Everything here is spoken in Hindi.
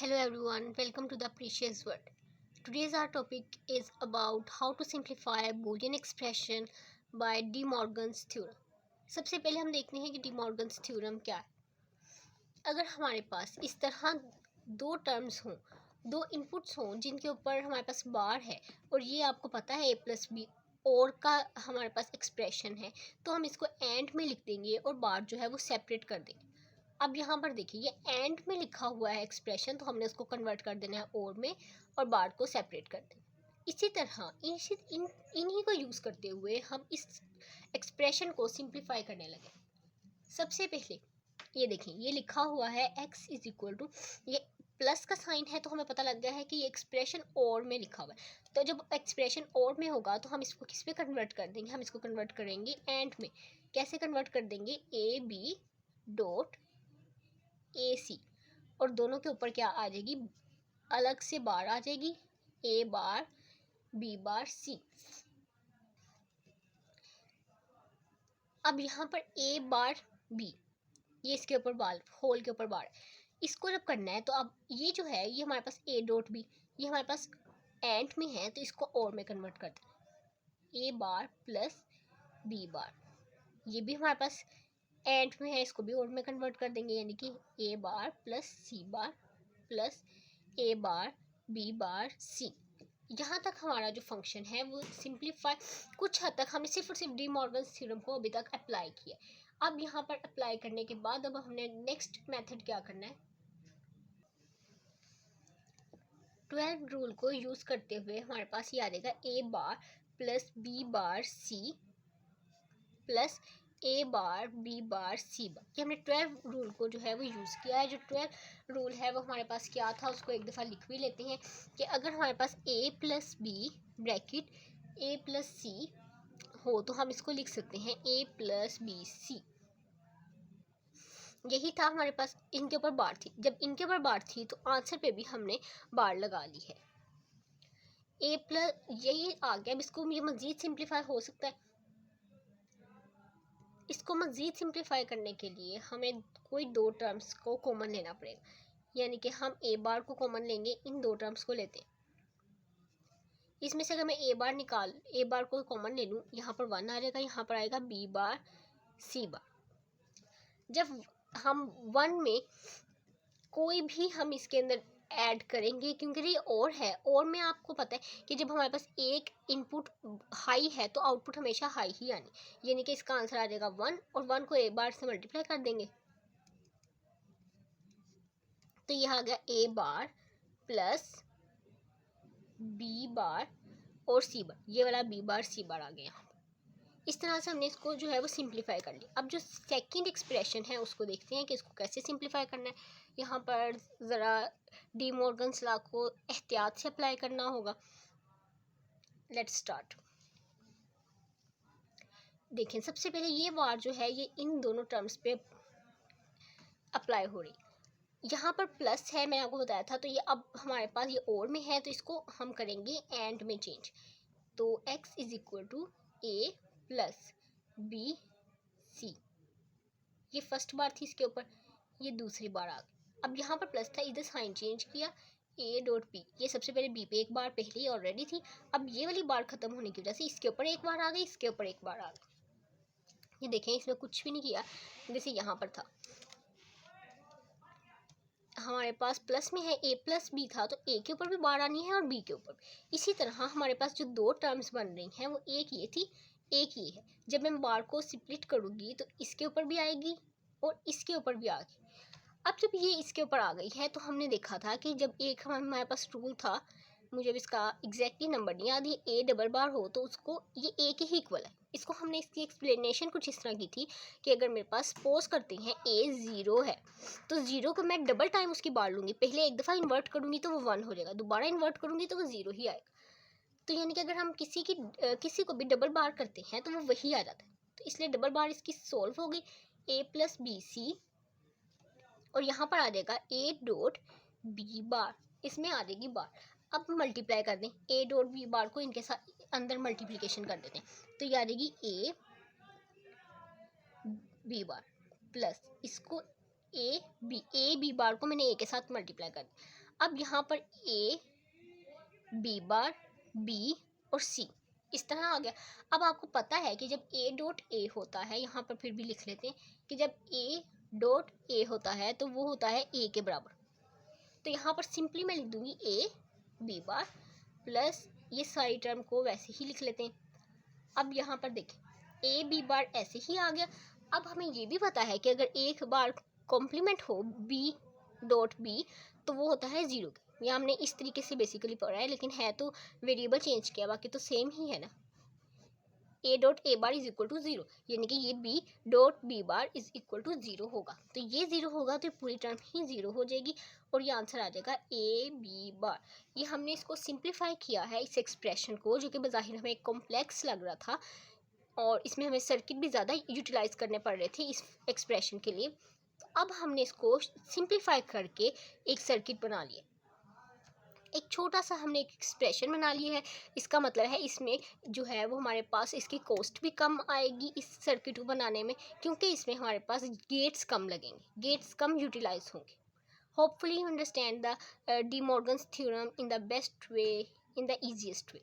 Hello everyone, welcome to the Precious Word. Today's our topic is about how to simplify Boolean expression by De Morgan's theorem. सबसे पहले हम देखते हैं कि De Morgan's theorem क्या है। अगर हमारे पास इस तरह दो टर्म्स हों, दो इनपुट्स हों जिनके ऊपर हमारे पास बार है और ये आपको पता है a प्लस बी और का हमारे पास एक्सप्रेशन है, तो हम इसको एंड में लिख देंगे और बार जो है वो सेपरेट कर देंगे। अब यहाँ पर देखिए ये एंड में लिखा हुआ है एक्सप्रेशन, तो हमने उसको कन्वर्ट कर देना है और में और बार को सेपरेट कर देना। इसी तरह इन्हीं को यूज़ करते हुए हम इस एक्सप्रेशन को सिंप्लीफाई करने लगे। सबसे पहले ये देखें, ये लिखा हुआ है x इज इक्वल टू, ये प्लस का साइन है तो हमें पता लग गया है कि ये एक्सप्रेशन और में लिखा हुआ है। तो जब एक्सप्रेशन और में होगा तो हम इसको किस पे कन्वर्ट कर देंगे, हम इसको कन्वर्ट करेंगे एंड में। कैसे कन्वर्ट कर देंगे, ए बी डॉट ए सी, और दोनों के ऊपर क्या आ जाएगी, अलग से बार आ जाएगी, ए बार बी बार सी। अब यहाँ पर ए बार बी, ये इसके ऊपर बार, होल के ऊपर बार, इसको जब करना है तो अब ये जो है ये हमारे पास ए डॉट बी, ये हमारे पास एंड में है तो इसको और में कन्वर्ट कर दें, ए बार प्लस बी बार, ये भी हमारे पास एंड में है, इसको भी और में कन्वर्ट कर देंगे, यानी कि ए bar plus C bar plus A bar B bar सी। यहाँ तक हमारा जो फंक्शन है वो सिंप्लीफाई, कुछ हद तक हमने सिर्फ और सिर्फ डी मॉर्गन्स थ्योरम को अभी तक अप्लाई किया। अब यहाँ पर अप्लाई करने के बाद अब हमने नेक्स्ट मेथड क्या करना है, 12 रूल को यूज़ करते हुए हमारे पास ये आ जाएगा A bar plus B bar C plus A bar B bar C bar. ये हमने 12 रूल को जो है वो यूज़ किया है। जो 12 रूल है वो हमारे पास क्या था उसको एक दफ़ा लिख भी लेते हैं कि अगर हमारे पास ए प्लस बी ब्रैकेट ए प्लस सी हो तो हम इसको लिख सकते हैं ए प्लस बी सी। यही था हमारे पास, इनके ऊपर बार थी, जब इनके ऊपर बार थी तो आंसर पे भी हमने बार लगा ली है। ए प्लस यही आ गया। अब इसको ये मज़ीद सिंप्लीफाई हो सकता है। इसको मज़ीद सिंप्लीफाई करने के लिए हमें कोई दो टर्म्स को कॉमन लेना पड़ेगा, यानी कि हम ए बार को कॉमन लेंगे, इन दो टर्म्स को लेते हैं। इसमें से अगर मैं ए बार को कॉमन ले लूँ, यहाँ पर 1 आ जाएगा, यहाँ पर आएगा बी बार सी बार। जब हम 1 में कोई भी हम इसके अंदर ऐड करेंगे, क्योंकि ये और है, और में आपको पता है कि जब हमारे पास एक इनपुट हाई है तो आउटपुट हमेशा हाई ही आनी, यानी कि इसका आंसर आ जाएगा 1, और 1 को ए बार से मल्टीप्लाई कर देंगे तो यह आ गया ए बार प्लस बी बार और सी बार, ये वाला बी बार सी बार आ गया। इस तरह से हमने इसको जो है वो सिंप्लीफाई कर लिया। अब जो सेकंड एक्सप्रेशन है उसको देखते हैं कि इसको कैसे सिंप्लीफाई करना है। यहाँ पर ज़रा डी मॉर्गन्स लॉ को एहतियात से अप्लाई करना होगा। Let's start. देखें, सबसे पहले ये बार जो है ये इन दोनों टर्म्स पे अप्लाई हो रही। यहाँ पर प्लस है, मैंने आपको बताया था, तो ये अब हमारे पास ये और में है तो इसको हम करेंगे एंड में चेंज। तो x is equal to A plus B C, ये फर्स्ट बार थी इसके ऊपर, ये दूसरी बार आ गई। अब यहाँ पर प्लस था, इधर साइन चेंज किया, ए डॉट बी, ये सबसे पहले बी पे एक बार पहले ही ऑलरेडी थी, अब ये वाली बार ख़त्म होने की वजह से इसके ऊपर एक बार आ गई, इसके ऊपर एक बार आ गई। ये देखें, इसमें कुछ भी नहीं किया, जैसे यहाँ पर था हमारे पास प्लस में है ए प्लस बी था तो ए के ऊपर भी बार आनी है और बी के ऊपर भी। इसी तरह हमारे पास जो दो टर्म्स बन रही हैं वो एक ये थी, एक ये है। जब मैं बार को स्प्लिट करूँगी तो इसके ऊपर भी आएगी और इसके ऊपर भी आएगी। अब जब ये इसके ऊपर आ गई है तो हमने देखा था कि जब एक हमारे पास रूल था, मुझे अब इसका एग्जैक्टली नंबर नहीं याद, ये ए डबल बार हो तो उसको ये ए के ही इक्वल है। इसको हमने इसकी एक्सप्लेनेशन कुछ इस तरह की थी कि अगर मेरे पास सपोज करते हैं ए ज़ीरो है तो ज़ीरो को मैं डबल टाइम उसकी बार लूँगी, पहले एक दफ़ा इन्वर्ट करूँगी तो वो 1 हो जाएगा, दोबारा इन्वर्ट करूँगी तो वो 0 ही आएगा। तो यानी कि अगर हम किसी को भी डबल बार करते हैं तो वो वही आ जाता है, तो इसलिए डबल बार इसकी सॉल्व हो गई, ए प्लस बी सी, और यहाँ पर आ जाएगा ए डॉट बी बार, इसमें आ जाएगी बार। अब मल्टीप्लाई कर दें, ए डॉट बी बार को इनके साथ अंदर मल्टीप्लिकेशन कर देते हैं तो ये आ जाएगी ए बी बार प्लस इसको ए बी बार को मैंने ए के साथ मल्टीप्लाई कर दिया। अब यहाँ पर ए, बी बार, बी और सी इस तरह आ गया। अब आपको पता है कि जब ए डॉट ए होता है, यहाँ पर फिर भी लिख लेते हैं कि जब ए डॉट ए होता है तो वो होता है ए के बराबर। तो यहाँ पर सिंपली मैं लिख दूंगी ए बी बार प्लस ये सारी टर्म को वैसे ही लिख लेते हैं। अब यहाँ पर देखें ए बी बार ऐसे ही आ गया। अब हमें ये भी पता है कि अगर एक बार कॉम्प्लीमेंट हो बी डॉट बी तो वो होता है ज़ीरो। ये हमने इस तरीके से बेसिकली पढ़ा है, लेकिन है तो वेरिएबल चेंज किया, बाकी तो सेम ही है ना। A dot A bar is equal to zero, यानी कि ये B dot B bar is equal to zero होगा। तो ये ज़ीरो होगा तो पूरी टर्म ही ज़ीरो हो जाएगी और ये आंसर आ जाएगा ए बी बार। ये हमने इसको सिंप्लीफाई किया है इस एक्सप्रेशन को, जो कि बज़ाहिर हमें कॉम्प्लेक्स लग रहा था और इसमें हमें सर्किट भी ज़्यादा यूटिलाइज करने पड़ रहे थे इस एक्सप्रेशन के लिए। तो अब हमने इसको सिंप्लीफाई करके एक सर्किट बना लिया, एक छोटा सा हमने एक एक्सप्रेशन बना लिया है। इसका मतलब है इसमें जो है वो हमारे पास इसकी कॉस्ट भी कम आएगी इस सर्किट को बनाने में, क्योंकि इसमें हमारे पास गेट्स कम लगेंगे, गेट्स कम यूटिलाइज होंगे। Hopefully you understand the D Morgan's theorem in the best way, in the easiest way.